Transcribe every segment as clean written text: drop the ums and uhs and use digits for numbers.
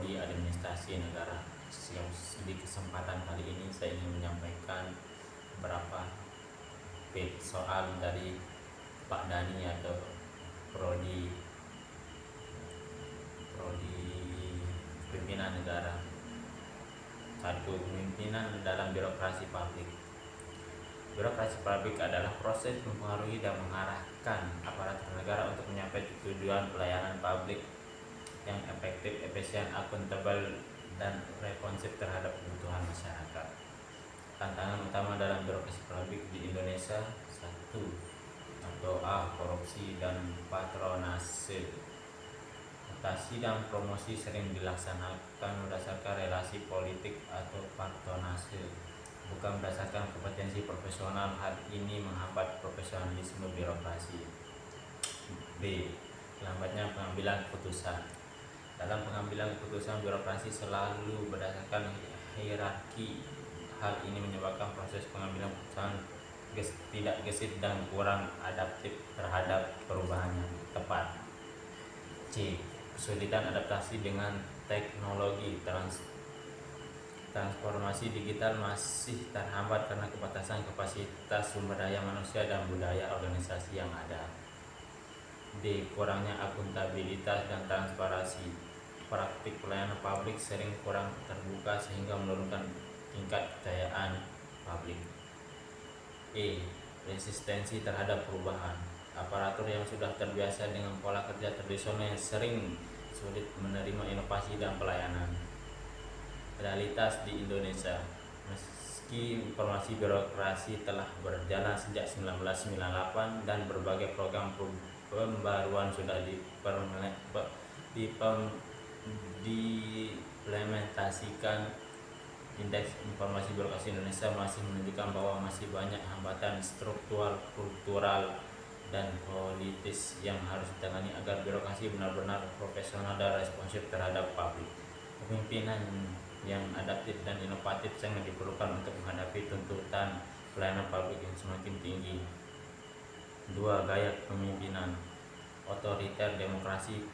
prodi administrasi negara. Di kesempatan kali ini saya ingin menyampaikan beberapa soal dari Pak Dani atau prodi pimpinan negara. 1. Pemimpinan dalam birokrasi publik. Birokrasi publik adalah proses mempengaruhi dan mengarahkan aparatur negara untuk mencapai tujuan pelayanan publik yang efektif, efisien, akuntabel, dan responsif terhadap kebutuhan masyarakat. Tantangan utama dalam birokrasi publik di Indonesia: 1. Atau A. Korupsi dan patronase. Mutasi dan promosi sering dilaksanakan berdasarkan relasi politik atau patronase, bukan berdasarkan kompetensi profesional. Hal ini menghambat profesionalisme birokrasi. B. Lambatnya pengambilan keputusan. Dalam pengambilan keputusan, birokrasi selalu berdasarkan hierarki. Hal ini menyebabkan proses pengambilan keputusan tidak gesit dan kurang adaptif terhadap perubahan yang tepat. C. Kesulitan adaptasi dengan teknologi. Transformasi digital masih terhambat karena keterbatasan kapasitas sumber daya manusia dan budaya organisasi yang ada. D. Kurangnya akuntabilitas dan transparansi. Praktik pelayanan publik sering kurang terbuka sehingga menurunkan tingkat kepercayaan publik. E. Resistensi terhadap perubahan. Aparatur yang sudah terbiasa dengan pola kerja tradisional sering sulit menerima inovasi dan pelayanan. Realitas di Indonesia. Meski informasi birokrasi telah berjalan sejak 1998 dan berbagai program pembaruan sudah diimplementasikan, Indeks Informasi Birokrasi Indonesia masih menunjukkan bahwa masih banyak hambatan struktural, kultural, dan politis yang harus ditangani agar birokrasi benar-benar profesional dan responsif terhadap publik. Kepemimpinan yang adaptif dan inovatif sangat diperlukan untuk menghadapi tuntutan pelayanan publik yang semakin tinggi. 2. Gaya kepemimpinan. Otoriter, demokrasi,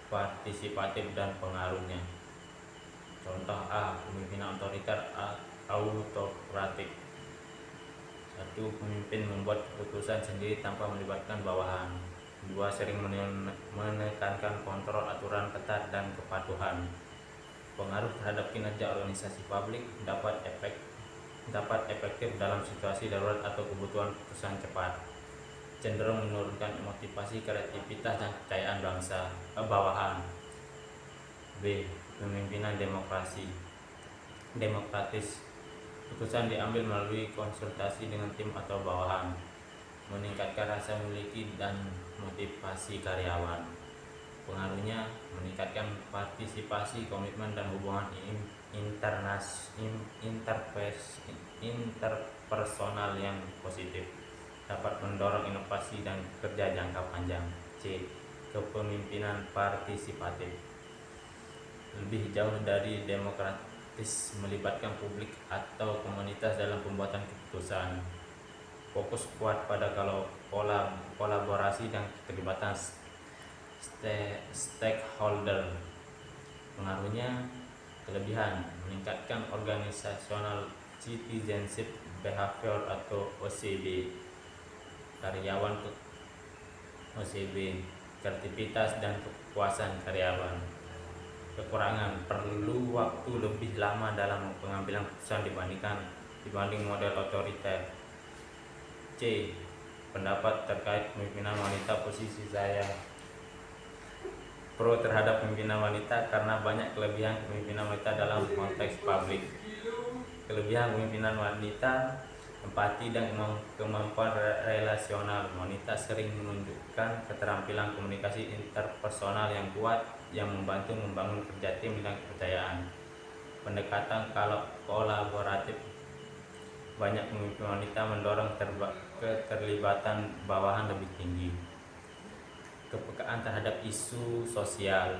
partisipatif, dan pengaruhnya. Contoh A. Pemimpinan otoriter, autokratik. 1. Pemimpin membuat keputusan sendiri tanpa melibatkan bawahan. 2. Sering menekankan kontrol, aturan ketat, dan kepatuhan. Pengaruh terhadap kinerja organisasi publik dapat efektif dalam situasi darurat atau kebutuhan keputusan cepat. Cenderung menurunkan motivasi, kreativitas, dan kepercayaan bawahan. B. Pemimpinan demokratis. Keputusan diambil melalui konsultasi dengan tim atau bawahan, meningkatkan rasa memiliki dan motivasi karyawan. Pengaruhnya meningkatkan partisipasi, komitmen, dan hubungan interpersonal yang positif. Dapat mendorong inovasi dan kerja jangka panjang. C. Kepemimpinan partisipatif. Lebih jauh dari demokratis, melibatkan publik atau komunitas dalam pembuatan keputusan. Fokus kuat pada kolaborasi dan keterlibatan stakeholder. Pengaruhnya: kelebihan meningkatkan organisational citizenship behavior atau OCB. Karyawan OCB, kreativitas dan kepuasan karyawan. Kekurangan: perlu waktu lebih lama dalam pengambilan keputusan dibanding model otoriter. C. Pendapat terkait pemimpinan wanita. Posisi saya pro terhadap pemimpinan wanita karena banyak kelebihan kepemimpinan wanita dalam konteks publik. Kelebihan pemimpinan wanita: empati dan kemampuan relasional. Wanita sering menunjukkan keterampilan komunikasi interpersonal yang kuat yang membantu membangun kerja tim dan kepercayaan. Pendekatan kolaboratif. Banyak pemimpin wanita mendorong keterlibatan bawahan lebih tinggi. Kepekaan terhadap isu sosial.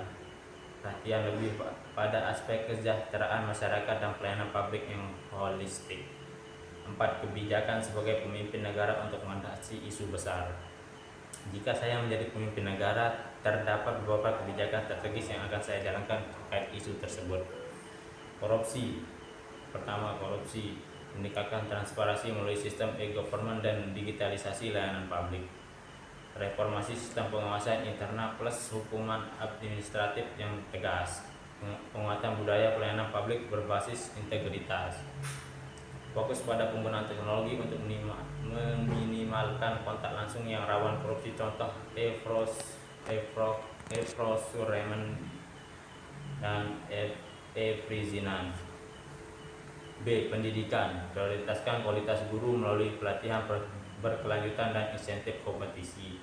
Perhatian lebih pada aspek kesejahteraan masyarakat dan pelayanan publik yang holistik. 4. Kebijakan sebagai pemimpin negara untuk mengatasi isu besar. Jika saya menjadi pemimpin negara, terdapat beberapa kebijakan strategis yang akan saya jalankan terkait isu tersebut. Korupsi. Pertama, korupsi. Meningkatkan transparansi melalui sistem e-government dan digitalisasi layanan publik. Reformasi sistem pengawasan internal plus hukuman administratif yang tegas. Penguatan budaya pelayanan publik berbasis integritas. Fokus pada penggunaan teknologi untuk meminimalkan kontak langsung yang rawan korupsi, contoh e-prosuremen dan e-perizinan. B. Pendidikan. Prioritaskan kualitas guru melalui pelatihan berkelanjutan dan insentif kompetisi.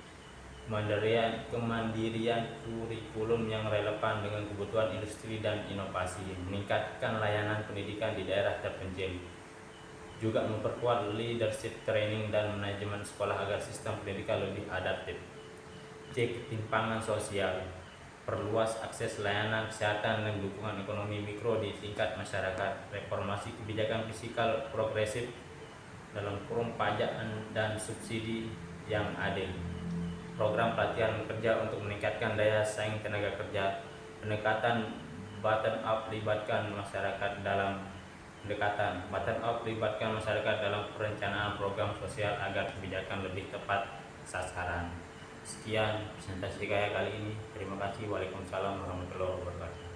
Kemandirian kurikulum yang relevan dengan kebutuhan industri dan inovasi. Meningkatkan layanan pendidikan di daerah terpencil. Juga memperkuat leadership training dan manajemen sekolah agar sistem pendidikan lebih adaptif. C. Ketimpangan sosial. Perluas akses layanan kesehatan dan dukungan ekonomi mikro di tingkat masyarakat. Reformasi kebijakan fiskal progresif dalam kurung pajak dan subsidi yang adil. Program pelatihan kerja untuk meningkatkan daya saing tenaga kerja. Pendekatan bottom up libatkan masyarakat dalam perencanaan program sosial agar kebijakan lebih tepat sasaran. Sekian presentasi saya kali ini. Terima kasih. Waalaikumsalam warahmatullahi wabarakatuh.